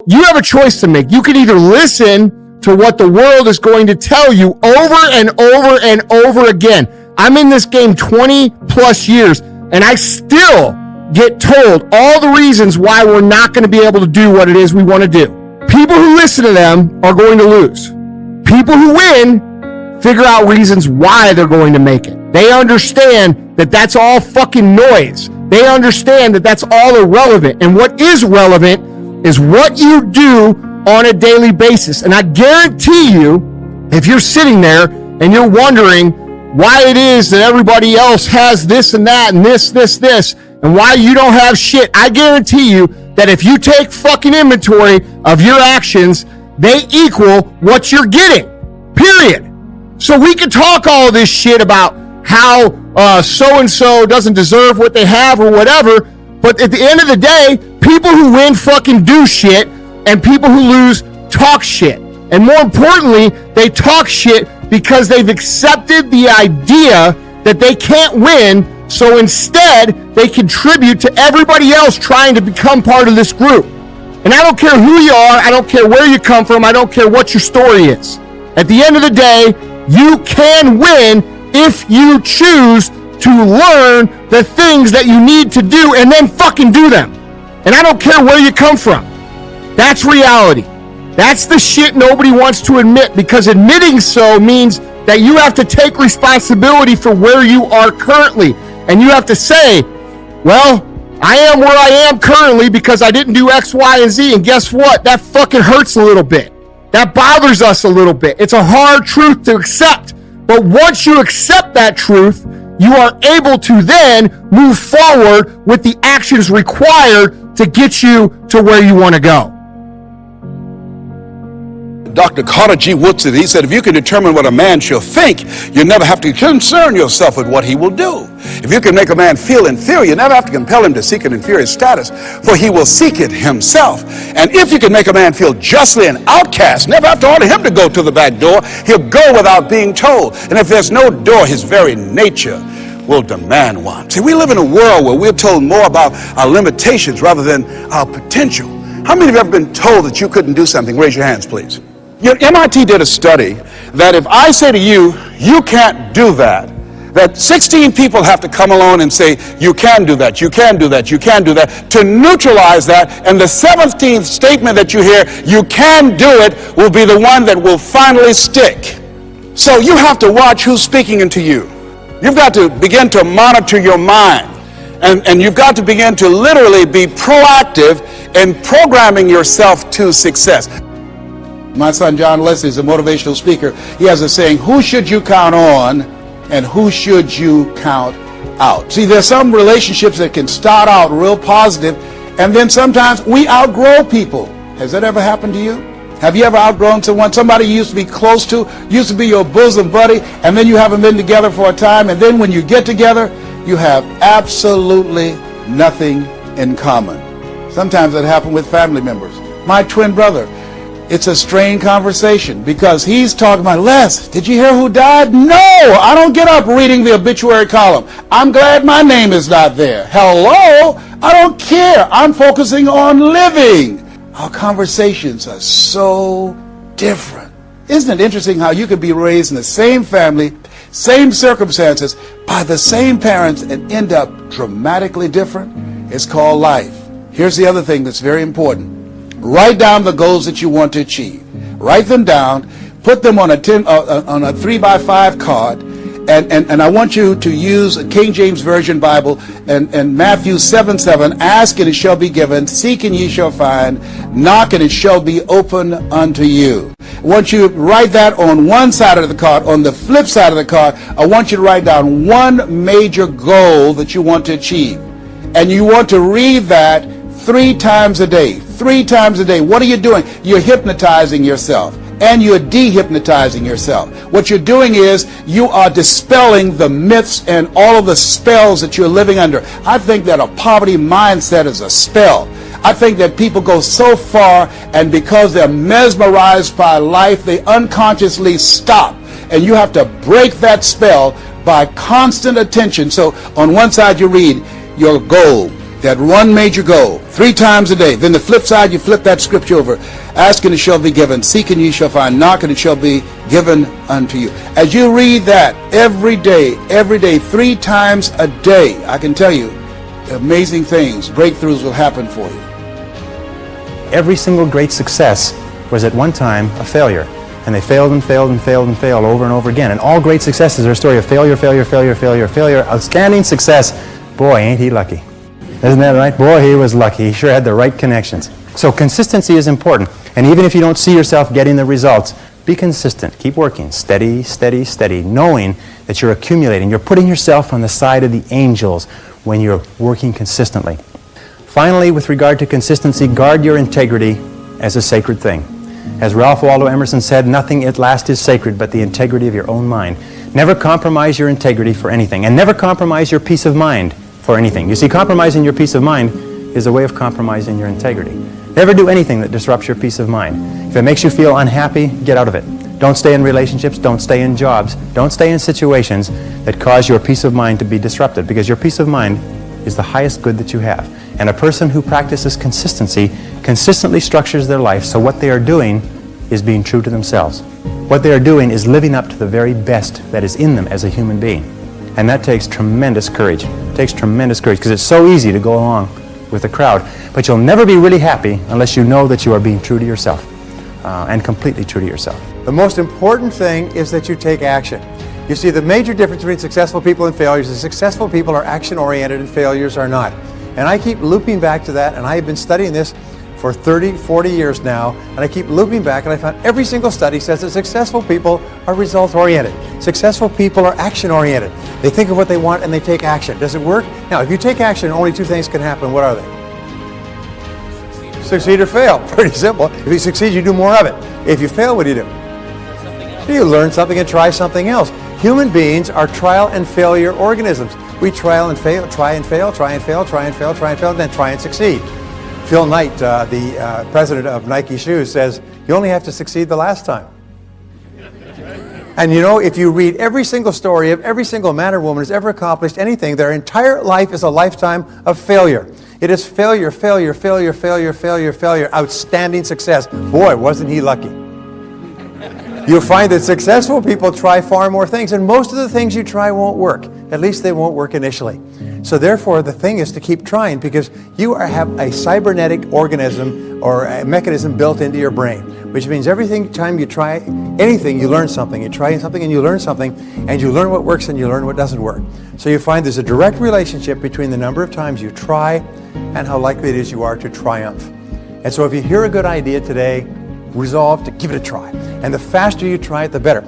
You have a choice to make. You can either listen to what the world is going to tell you over and over and over again. I'm in this game 20 plus years, and I still get told all the reasons why we're not going to be able to do what it is we want to do. People who listen to them are going to lose. People who win figure out reasons why they're going to make it. They understand that that's all fucking noise. They understand that that's all irrelevant. And what is relevant is what you do on a daily basis. And I guarantee you, if you're sitting there and you're wondering why it is that everybody else has this and that and this, and why you don't have shit, I guarantee you that if you take fucking inventory of your actions, they equal what you're getting, period. So we can talk all this shit about how so-and-so doesn't deserve what they have or whatever, but at the end of the day, people who win fucking do shit, and people who lose talk shit. And more importantly, they talk shit because they've accepted the idea that they can't win, so instead, they contribute to everybody else trying to become part of this group. And I don't care who you are, I don't care where you come from, I don't care what your story is. At the end of the day, you can win if you choose to learn the things that you need to do and then fucking do them. And I don't care where you come from. That's reality. That's the shit nobody wants to admit, because admitting so means that you have to take responsibility for where you are currently. And you have to say, well, I am where I am currently because I didn't do X, Y, and Z. And guess what? That fucking hurts a little bit. That bothers us a little bit. It's a hard truth to accept. But once you accept that truth, you are able to then move forward with the actions required to get you to where you want to go. Dr. Carter G. Woodson, he said, if you can determine what a man shall think, you never have to concern yourself with what he will do. If you can make a man feel inferior, you never have to compel him to seek an inferior status, for he will seek it himself. And if you can make a man feel justly an outcast, never have to order him to go to the back door. He'll go without being told. And if there's no door, his very nature will demand one. See, we live in a world where we're told more about our limitations rather than our potential. How many of you have ever been told that you couldn't do something? Raise your hands, please. MIT did a study that if I say to you, you can't do that, that 16 people have to come along and say, you can do that, you can do that, you can do that, to neutralize that, and the 17th statement that you hear, you can do it, will be the one that will finally stick. So you have to watch who's speaking into you. You've got to begin to monitor your mind, and you've got to begin to literally be proactive in programming yourself to success. My son John Leslie is a motivational speaker. He has a saying, who should you count on and who should you count out? See, there's some relationships that can start out real positive, and then sometimes we outgrow people. Has that ever happened to you? Have you ever outgrown someone? Somebody you used to be close to, used to be your bosom buddy, and then you haven't been together for a time, and then when you get together, you have absolutely nothing in common. Sometimes that happens with family members. My twin brother, it's a strained conversation because he's talking about, Les, did you hear who died? No, I don't get up reading the obituary column. I'm glad my name is not there. Hello, I don't care. I'm focusing on living. Our conversations are so different. Isn't it interesting how you could be raised in the same family, same circumstances, by the same parents and end up dramatically different? It's called life. Here's the other thing that's very important. Write down the goals that you want to achieve. Write them down. Put them on a 3x5 card. And I want you to use a King James Version Bible and Matthew 7:7. Ask and it shall be given. Seek and ye shall find. Knock and it shall be open unto you. I want you to write that on one side of the card. On the flip side of the card, I want you to write down one major goal that you want to achieve. And you want to read that 3 times a day. 3 times a day. What are you doing? You're hypnotizing yourself. And you're dehypnotizing yourself. What you're doing is you are dispelling the myths and all of the spells that you're living under. I think that a poverty mindset is a spell. I think that people go so far, and because they're mesmerized by life, they unconsciously stop. And you have to break that spell by constant attention. So on one side you read your goal. that one major goal 3 times a day. Then the flip side, you flip that scripture over. Ask and it shall be given. Seek and ye shall find. Knock and it shall be given unto you. As you read that every day, 3 times a day, I can tell you, amazing things, breakthroughs will happen for you. Every single great success was at one time a failure. And they failed and failed and failed and failed over and over again. And all great successes are a story of failure, failure, failure, failure, failure. Outstanding success. Boy, ain't he lucky. Isn't that right? Boy, he was lucky. He sure had the right connections. So consistency is important. And even if you don't see yourself getting the results, be consistent. Keep working. Steady, steady, steady. Knowing that you're accumulating. You're putting yourself on the side of the angels when you're working consistently. Finally, with regard to consistency, guard your integrity as a sacred thing. As Ralph Waldo Emerson said, nothing at last is sacred but the integrity of your own mind. Never compromise your integrity for anything, and never compromise your peace of mind for anything. You see, compromising your peace of mind is a way of compromising your integrity. Never do anything that disrupts your peace of mind. If it makes you feel unhappy, get out of it. Don't stay in relationships, don't stay in jobs, don't stay in situations that cause your peace of mind to be disrupted, because your peace of mind is the highest good that you have. And a person who practices consistency consistently structures their life so what they are doing is being true to themselves. What they are doing is living up to the very best that is in them as a human being. And that takes tremendous courage. It takes tremendous courage because it's so easy to go along with the crowd. But you'll never be really happy unless you know that you are being true to yourself and completely true to yourself. The most important thing is that you take action. You see, the major difference between successful people and failures is successful people are action-oriented and failures are not. And I keep looping back to that, and I have been studying this for 30, 40 years now, and I keep looping back, and I found every single study says that successful people are result-oriented. Successful people are action-oriented. They think of what they want and they take action. Does it work? Now, if you take action, only 2 things can happen. What are they? Succeed or fail. Pretty simple. If you succeed, you do more of it. If you fail, what do? You learn something and try something else. Human beings are trial and failure organisms. We trial and fail, try and fail, try and fail, try and fail, try and fail, and then try and succeed. Phil Knight, the president of Nike Shoes, says you only have to succeed the last time. And you know, if you read every single story of every single man or woman who's ever accomplished anything, their entire life is a lifetime of failure. It is failure, failure, failure, failure, failure, failure, outstanding success. Boy, wasn't he lucky. You'll find that successful people try far more things, and most of the things you try won't work. At least they won't work initially. So therefore, the thing is to keep trying, because you have a cybernetic organism or a mechanism built into your brain, which means every time you try anything, you learn something. You try something and you learn something, and you learn what works and you learn what doesn't work. So you find there's a direct relationship between the number of times you try and how likely it is you are to triumph. And so if you hear a good idea today, resolve to give it a try. And the faster you try it, the better.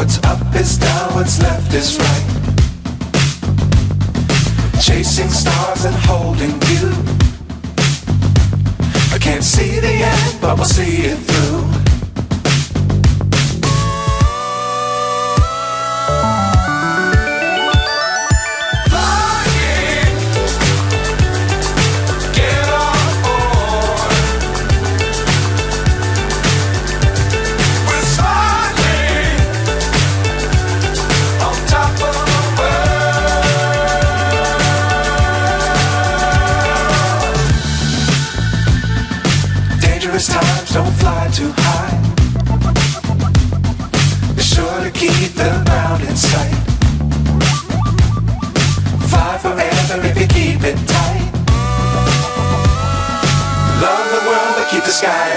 What's up is down, what's left is right. Chasing stars and holding you. I can't see the end, but we'll see it through. Times don't fly too high. Be sure to keep the ground in sight. Fly forever if you keep it tight. Love the world but keep the sky